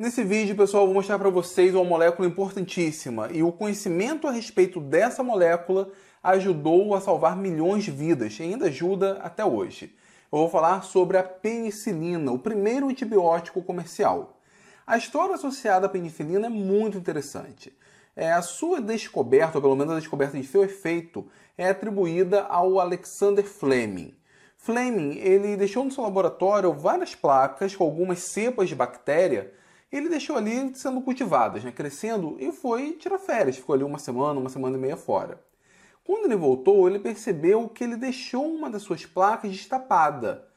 Nesse vídeo, pessoal, eu vou mostrar para vocês uma molécula importantíssima e o conhecimento a respeito dessa molécula ajudou a salvar milhões de vidas e ainda ajuda até hoje. Eu vou falar sobre a penicilina, o primeiro antibiótico comercial. A história associada à penicilina é muito interessante. A sua descoberta, ou pelo menos a descoberta de seu efeito, é atribuída ao Alexander Fleming. Fleming, ele deixou no seu laboratório várias placas com algumas cepas de bactéria. Ele deixou ali sendo cultivadas, crescendo, e foi tirar férias. Ficou ali uma semana e meia fora. Quando ele voltou, ele percebeu que ele deixou uma das suas placas destapada.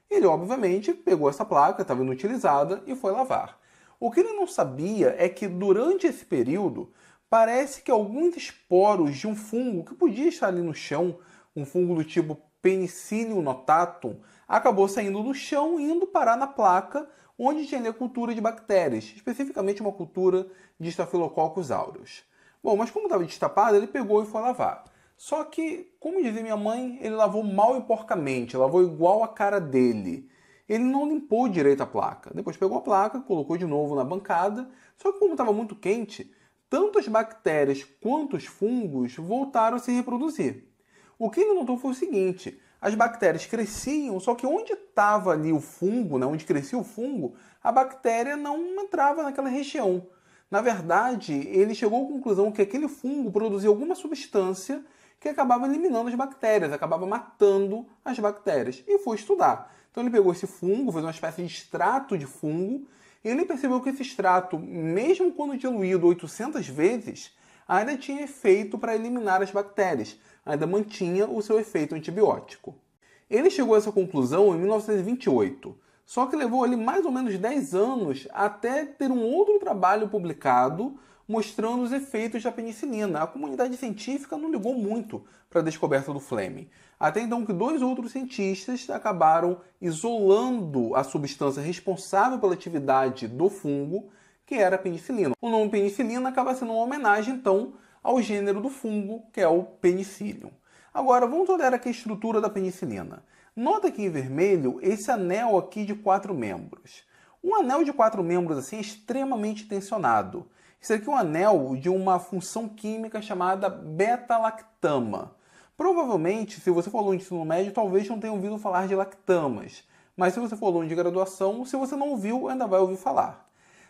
Ele, obviamente, pegou essa placa, estava inutilizada, e foi lavar. O que ele não sabia é que, durante esse período, parece que alguns esporos de um fungo que podia estar ali no chão, um fungo do tipo Penicillium notatum, acabou saindo do chão e indo parar na placa, onde tinha ali a cultura de bactérias, especificamente uma cultura de Staphylococcus aureus. Bom, mas como estava destapado, ele pegou e foi lavar. Só que, como dizia minha mãe, ele lavou mal e porcamente, lavou igual a cara dele. Ele não limpou direito a placa. Depois pegou a placa, colocou de novo na bancada, só que como estava muito quente, tanto as bactérias quanto os fungos voltaram a se reproduzir. O que ele notou foi o seguinte: as bactérias cresciam, só que onde estava ali o fungo, onde crescia o fungo, a bactéria não entrava naquela região. Na verdade, ele chegou à conclusão que aquele fungo produzia alguma substância que acabava eliminando as bactérias, acabava matando as bactérias, e foi estudar. Então ele pegou esse fungo, fez uma espécie de extrato de fungo, e ele percebeu que esse extrato, mesmo quando diluído 800 vezes, ainda tinha efeito para eliminar as bactérias, ainda mantinha o seu efeito antibiótico. Ele chegou a essa conclusão em 1928, só que levou ali mais ou menos 10 anos até ter um outro trabalho publicado mostrando os efeitos da penicilina. A comunidade científica não ligou muito para a descoberta do Fleming. Até então que dois outros cientistas acabaram isolando a substância responsável pela atividade do fungo, que era a penicilina. O nome penicilina acaba sendo uma homenagem, então, ao gênero do fungo, que é o Penicillium. Agora, vamos olhar aqui a estrutura da penicilina. Nota aqui em vermelho esse anel aqui de 4 membros. Um anel de 4 membros assim é extremamente tensionado. Isso aqui é um anel de uma função química chamada beta-lactama. Provavelmente, se você for aluno de ensino médio, talvez não tenha ouvido falar de lactamas. Mas se você for aluno de graduação, se você não ouviu, ainda vai ouvir falar.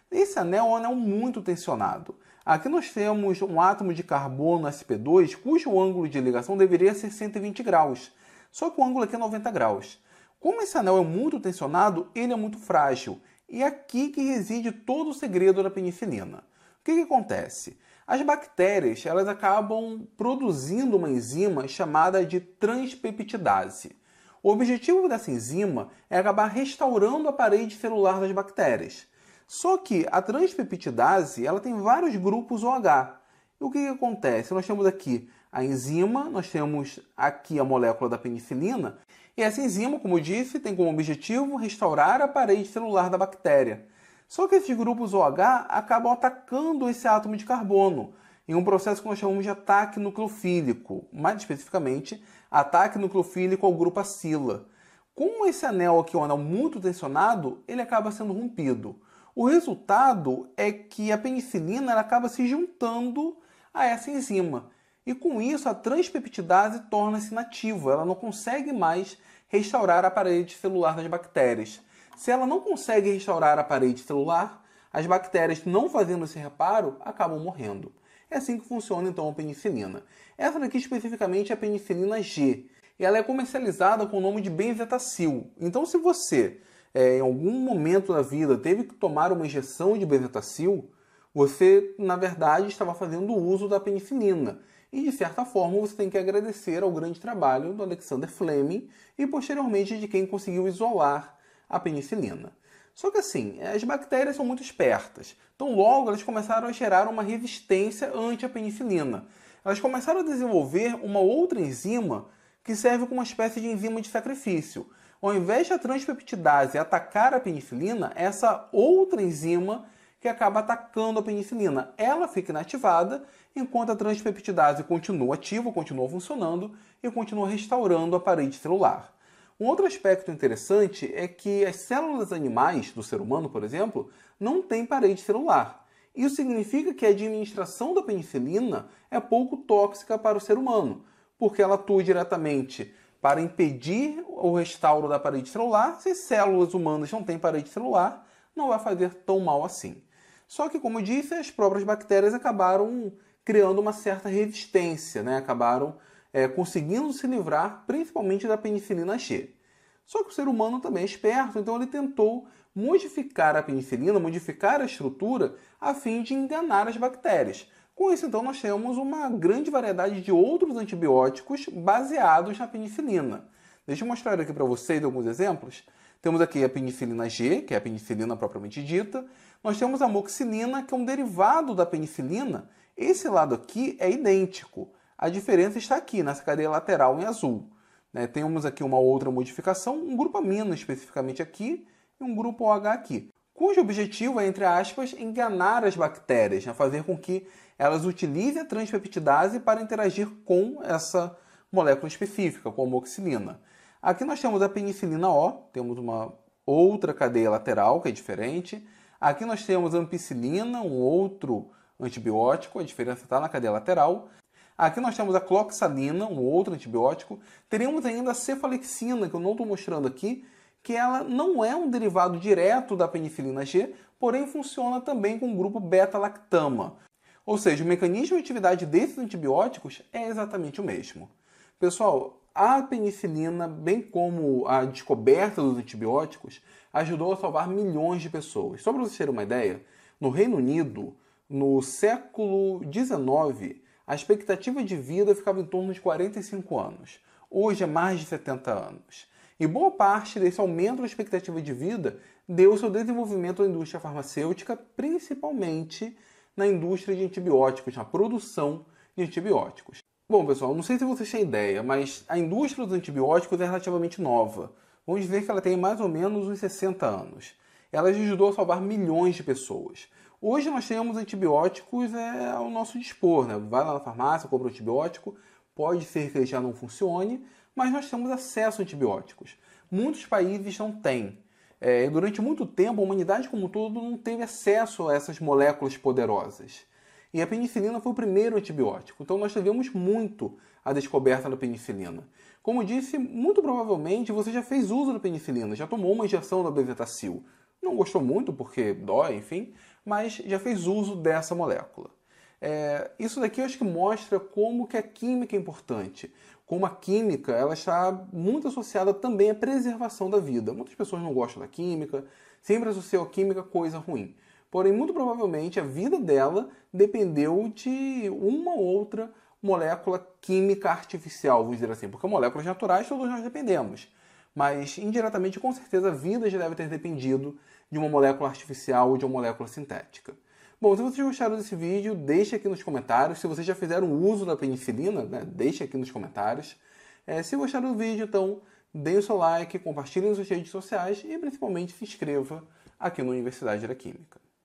Esse anel é um anel muito tensionado. Aqui nós temos um átomo de carbono sp2, cujo ângulo de ligação deveria ser 120 graus. Só que o ângulo aqui é 90 graus. Como esse anel é muito tensionado, ele é muito frágil. E é aqui que reside todo o segredo da penicilina. O que acontece? As bactérias elas acabam produzindo uma enzima chamada de transpeptidase. O objetivo dessa enzima é acabar restaurando a parede celular das bactérias. Só que a transpeptidase ela tem vários grupos OH. E o que acontece? Nós temos aqui a enzima, nós temos aqui a molécula da penicilina, e essa enzima, como eu disse, tem como objetivo restaurar a parede celular da bactéria. Só que esses grupos OH acabam atacando esse átomo de carbono, em um processo que nós chamamos de ataque nucleofílico, mais especificamente, ataque nucleofílico ao grupo acila. Como esse anel aqui é um anel muito tensionado, ele acaba sendo rompido. O resultado é que a penicilina ela acaba se juntando a essa enzima. E com isso, a transpeptidase torna-se inativa. Ela não consegue mais restaurar a parede celular das bactérias. Se ela não consegue restaurar a parede celular, as bactérias, não fazendo esse reparo, acabam morrendo. É assim que funciona, então, a penicilina. Essa daqui, especificamente, é a penicilina G. E ela é comercializada com o nome de benzetacil. Então, se você em algum momento da vida teve que tomar uma injeção de benzetacil, você, na verdade, estava fazendo uso da penicilina. E, de certa forma, você tem que agradecer ao grande trabalho do Alexander Fleming e, posteriormente, de quem conseguiu isolar a penicilina. Só que, assim, as bactérias são muito espertas. Então, logo, elas começaram a gerar uma resistência ante a penicilina. Elas começaram a desenvolver uma outra enzima que serve como uma espécie de enzima de sacrifício. Ao invés da transpeptidase atacar a penicilina, essa outra enzima que acaba atacando a penicilina, ela fica inativada, enquanto a transpeptidase continua ativa, continua funcionando e continua restaurando a parede celular. Um outro aspecto interessante é que as células animais do ser humano, por exemplo, não têm parede celular. Isso significa que a administração da penicilina é pouco tóxica para o ser humano, porque ela atua diretamente para impedir o restauro da parede celular. Se as células humanas não têm parede celular, não vai fazer tão mal assim. Só que, como eu disse, as próprias bactérias acabaram criando uma certa resistência, né? Acabaram conseguindo se livrar principalmente da penicilina G. Só que o ser humano também é esperto, então ele tentou modificar a penicilina, modificar a estrutura, a fim de enganar as bactérias. Com isso, então, nós temos uma grande variedade de outros antibióticos baseados na penicilina. Deixa eu mostrar aqui para vocês alguns exemplos. Temos aqui a penicilina G, que é a penicilina propriamente dita. Nós temos a amoxicilina, que é um derivado da penicilina. Esse lado aqui é idêntico. A diferença está aqui, nessa cadeia lateral em azul. Temos aqui uma outra modificação, um grupo amino especificamente aqui e um grupo OH aqui, cujo objetivo é, entre aspas, enganar as bactérias, fazer com que elas utilizem a transpeptidase para interagir com essa molécula específica, com a amoxicilina. Aqui nós temos a penicilina O, temos uma outra cadeia lateral que é diferente. Aqui nós temos a ampicilina, um outro antibiótico, a diferença está na cadeia lateral. Aqui nós temos a cloxalina, um outro antibiótico. Teremos ainda a cefalexina, que eu não estou mostrando aqui, que ela não é um derivado direto da penicilina G, porém funciona também com o grupo beta-lactama. Ou seja, o mecanismo de atividade desses antibióticos é exatamente o mesmo. Pessoal, a penicilina, bem como a descoberta dos antibióticos, ajudou a salvar milhões de pessoas. Só para vocês terem uma ideia, no Reino Unido, no século XIX, a expectativa de vida ficava em torno de 45 anos. Hoje é mais de 70 anos. E boa parte desse aumento da expectativa de vida deu-se ao desenvolvimento da indústria farmacêutica, principalmente na indústria de antibióticos, na produção de antibióticos. Bom, pessoal, não sei se vocês têm ideia, mas a indústria dos antibióticos é relativamente nova. Vamos dizer que ela tem mais ou menos uns 60 anos. Ela ajudou a salvar milhões de pessoas. Hoje nós temos antibióticos ao nosso dispor, Vai lá na farmácia, compra um antibiótico, pode ser que ele já não funcione, mas nós temos acesso a antibióticos. Muitos países não têm. Durante muito tempo, a humanidade como um todo não teve acesso a essas moléculas poderosas. E a penicilina foi o primeiro antibiótico, então nós devemos muito à descoberta da penicilina. Como eu disse, muito provavelmente você já fez uso da penicilina, já tomou uma injeção da bezetacil. Não gostou muito porque dói, enfim, mas já fez uso dessa molécula. Isso daqui eu acho que mostra como que a química é importante. Como a química ela está muito associada também à preservação da vida. Muitas pessoas não gostam da química, sempre associam a química a coisa ruim. Porém, muito provavelmente a vida dela dependeu de uma ou outra molécula química artificial, vamos dizer assim. Porque moléculas naturais todos nós dependemos. Mas, indiretamente, com certeza, a vida já deve ter dependido de uma molécula artificial ou de uma molécula sintética. Bom, se vocês gostaram desse vídeo, deixe aqui nos comentários. Se vocês já fizeram uso da penicilina, deixe aqui nos comentários. Se gostaram do vídeo, então, deem o seu like, compartilhem nas suas redes sociais e, principalmente, se inscreva aqui na Universidade da Química.